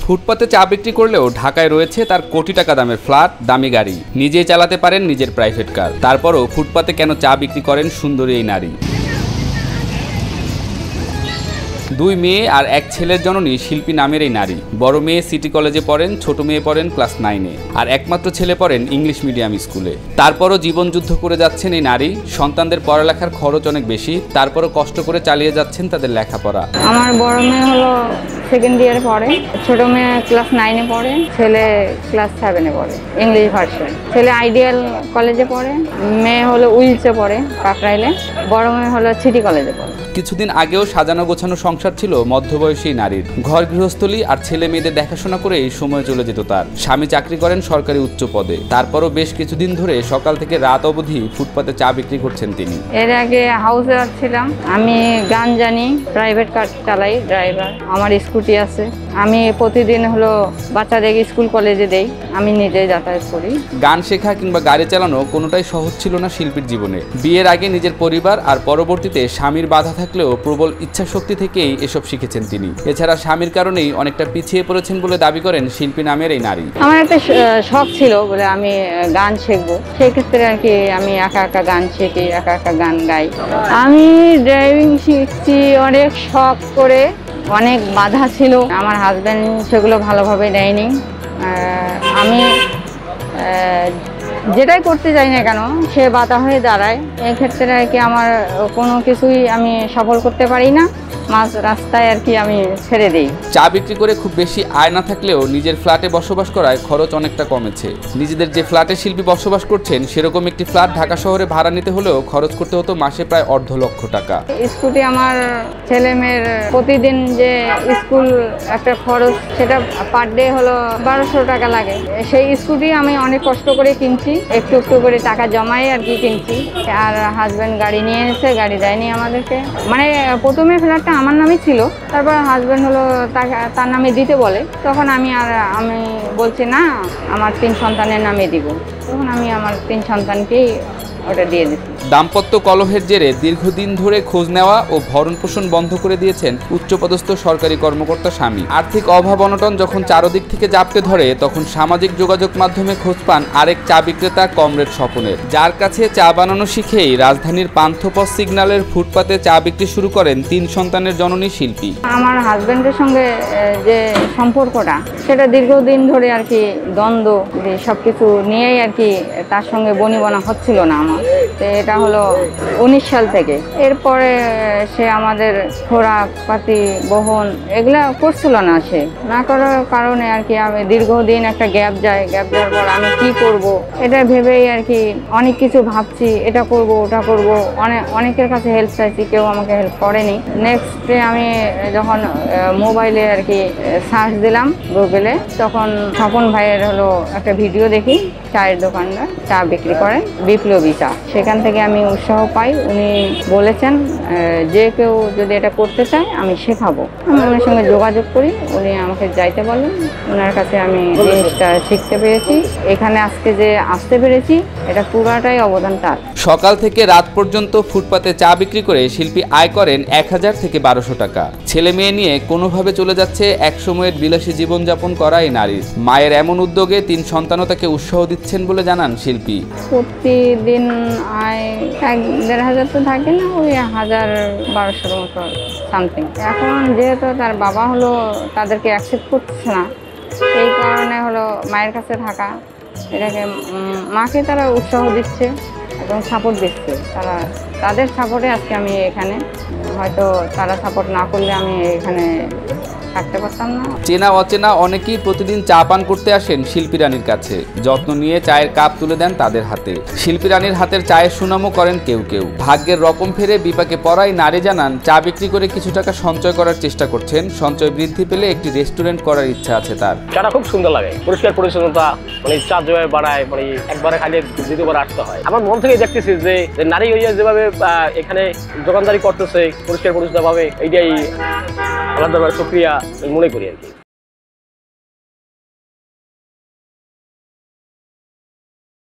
ফুটপাতে চা বিক্রি করলেও ঢাকায় রয়েছে তার কোটি টাকা দামের ফ্ল্যাট, দামি গাড়ি, নিজেই চালাতে পারেন নিজের প্রাইভেট কার। তারপরও ফুটপাতে কেন চা বিক্রি করেন সুন্দরী এই নারী? দুই মেয়ে আর এক ছেলের জননী শিল্পী নামের এই নারী। বড় মেয়ে সিটি কলেজে পড়েন, ছোট মেয়ে পড়েন ক্লাস 9-এ, আর একমাত্র ছেলে পড়েন ইংলিশ মিডিয়াম স্কুলে। তারপরও জীবন যুদ্ধ করে যাচ্ছেন এই নারী। সন্তানদের পড়ালেখার খরচ অনেক বেশি, তারপরও কষ্ট করে চালিয়ে যাচ্ছেন তাদের লেখাপড়া। আমার বড় মেয়ে হলো সেকেন্ড ইয়ারে পড়ে, ছোট মেয়ে ক্লাস 9-এ পড়ে, ছেলে ক্লাস 7-এ পড়ে ইংলিশ ভার্সন। ছেলে আইডিয়াল কলেজে পড়ে, মেয়ে হলো উইলসে পড়ে কাকরাইলে, বড় মেয়ে হলো সিটি কলেজে পড়ে। কিছুদিন আগেও সাজানো গোছানো সংসার ছিল মধ্যবয়সী নারীর। ঘর গৃহস্থলী আর ছেলে মেয়েদের দেখাশোনা করেই সময় চলে যেত তার। স্বামী চাকরি করেন সরকারি উচ্চ পদে। তারপরও বেশ কিছুদিন ধরে সকাল থেকে রাত অবধি ফুটপাতে চা বিক্রি করছেন তিনি। এর আগে হাউসে ছিলাম, আমি গান জানি, প্রাইভেট কার চালাই, ড্রাইভার, আমার স্কুটি আছে। আমি প্রতিদিন হলো বাচ্চাদের স্কুল কলেজে দেই, আমি নিজেই যাতায়াত করি। গান শেখা কিংবা গাড়ি চালানো কোনোটাই সহজ ছিল না শিল্পীর জীবনে। বিয়ের আগে নিজের পরিবার আর পরবর্তীতে স্বামীর বাধা থাকলেও প্রবল ইচ্ছা শক্তি থেকেই এসব শিখেছেন তিনি। এছাড়া স্বামীর কারণেই অনেকটা পিছিয়ে পড়েছেন বলে দাবি করেন শিল্পী নামের এই নারী। আমার একটা শখ ছিল বলে আমি গান শিখবো, সেই ক্ষেত্রে আর কি আমি একা একা গান শিখি, একা একা গান গাই। আমি ড্রাইভিং শিখছি অনেক শখ করে, অনেক বাধা ছিল, আমার হাজব্যান্ড সেগুলো ভালোভাবে নেয়নি। আমি যেটাই করতে যাই না কেন সে বাধা হয়ে দাঁড়ায়। এক্ষেত্রে আর কি আমার কোনো কিছুই আমি সফল করতে পারি না, মাঝ রাস্তায় আর কি আমি ছেড়ে দিই। চা বিক্রি করে খুব বেশি আয় না থাকলেও নিজের ফ্ল্যাটে বসবাস করায় খরচ অনেকটা কমেছে। নিজেদের যে ফ্ল্যাটে শিল্পী বসবাস করছেন সেরকম একটি ফ্ল্যাট ঢাকা শহরে ভাড়া নিতে হলেও খরচ করতে হতো মাসে প্রায় 1.5 লক্ষ টাকা। স্কুটি আমার ছেলে মেয়ের প্রতিদিন যে স্কুল একটা খরচ, সেটা পার ডে হলো 1200 টাকা লাগে। সেই স্কুটি আমি অনেক কষ্ট করে কিনছি, একটু একটু করে টাকা জমাই আর কি কিনছি। আর হাজব্যান্ড গাড়ি নিয়ে এসে, গাড়ি দেয়নি আমাদেরকে। মানে প্রথমে ফ্ল্যাটটা আমার নামে ছিল, তারপর হাজব্যান্ড হলো তার নামে দিতে বলে, তখন আমি বলছি না, আমার 3 সন্তানের নামে দিব। তখন আমি আমার 3 সন্তানকেই ওটা দিয়ে দিচ্ছি। দাম্পত্য কলহের জেরে দীর্ঘদিন ধরে খোঁজ নেওয়া ও ভরণ পোষণ বন্ধ করে দিয়েছেন উচ্চপদস্থ সরকারি কর্মকর্তা স্বামী। আর্থিক অভাব অনটন যখন চারদিক থেকে জাপটে ধরে, তখন সামাজিক যোগাযোগ মাধ্যমে খোঁজ পান আরেক চা বিক্রেতা কমরেড স্বপনের, যার কাছে চা বানানো শিখেই রাজধানীর পান্থপথ সিগন্যালের ফুটপাতে চা বিক্রি শুরু করেন 3 সন্তানের জননী শিল্পী। আমার হাজব্যান্ডের সঙ্গে যে সম্পর্কটা, সেটা দীর্ঘদিন ধরে আর কি দ্বন্দ্ব, সবকিছু নিয়েই আর কি তার সঙ্গে বনিবনা হচ্ছিল না আমার। তো এটা হলো 19 সাল থেকে। এরপরে সে আমাদের খোরাক পাতি বহন এগুলা করছিল না, সে না করার কারণে আর কি আমি দীর্ঘদিন একটা গ্যাপ যাওয়ার পর আমি কি করব এটা ভেবেই আর কি অনেক কিছু ভাবছি, এটা করব ওটা করব, অনেকের কাছে হেল্প চাইছি, কেউ আমাকে হেল্প করেনি। নেক্সট ডে আমি যখন মোবাইলে আর কি সার্চ দিলাম গুগলে, তখন স্বপন ভাইয়ের হলো একটা ভিডিও দেখি, চায়ের দোকানদার চা বিক্রি করেন, বিপ্লবী চা। সেখান থেকে আমি উৎসাহ পাই। উনি বলেছেন যে কেউ যদি এটা করতে চায় আমি শেখাবো। আমি ওনার সঙ্গে যোগাযোগ করি, উনি আমাকে যাইতে বলেন। ওনার কাছে আমি জিনিসটা শিখতে পেরেছি। এখানে আজকে যে আসতে পেরেছি, এটা পুরাটাই অবদান তার। সকাল থেকে রাত পর্যন্ত ফুটপাতে চা বিক্রি করে শিল্পী আয় করেন 1000 থেকে 1200 টাকা। ছেলে মেয়ে নিয়ে কোনোভাবে চলে যাচ্ছে এক সময়ের বিলাসী জীবনযাপন করা এই নারীর। মায়ের এমন উদ্যোগে 3 সন্তানও তাকে উৎসাহ দিচ্ছেন বলে জানান শিল্পী। প্রতিদিন আয় 1-1500 তো থাকে না, ওই 1000-1200 মতো সামথিং। এখন যেহেতু তার বাবা হলো তাদেরকে অ্যাকসেপ্ট করছে না, এই কারণে হলো মায়ের কাছে থাকা, এটাকে মাকে তারা উৎসাহ দিচ্ছে এবং সাপোর্ট দিচ্ছে। তাদের সাপোর্টে আজকে আমি এখানে, হয়তো তারা সাপোর্ট না করলে আমি এখানে থাকতে পারতাম না। চেনা অচেনা অনেকেই প্রতিদিন চা পান করতে আসেন শিল্পী রানীর কাছে। যত্ন নিয়ে চায়ের কাপ তুলে দেন তাদের হাতে। শিল্পী রানীর হাতের চায়ের সুনামও করেন কেউ কেউ। ভাগ্যের রকম ফেরে বিপাকে পড়াই নারী জানান চা বিক্রি করে কিছু টাকা সঞ্চয় করার চেষ্টা করছেন। সঞ্চয় বৃদ্ধি পেলে একটি রেস্টুরেন্ট করার ইচ্ছা আছে তার। চাটা খুব সুন্দর লাগে, পরিষ্কার পরিচ্ছন্নতা, মানে চা যেভাবে বানায়, মানে একবারে খাইলে দ্বিতীয়বার আসতে হয়। আমার মন থেকে দেখতেছি যে নারী হইয়া যেভাবে এখানে দোকানদারি করতেছে পরিষ্কার পরিচ্ছন্ন ভাবে, এইটাই আলাদা শুকরিয়া মনে করি আর কি।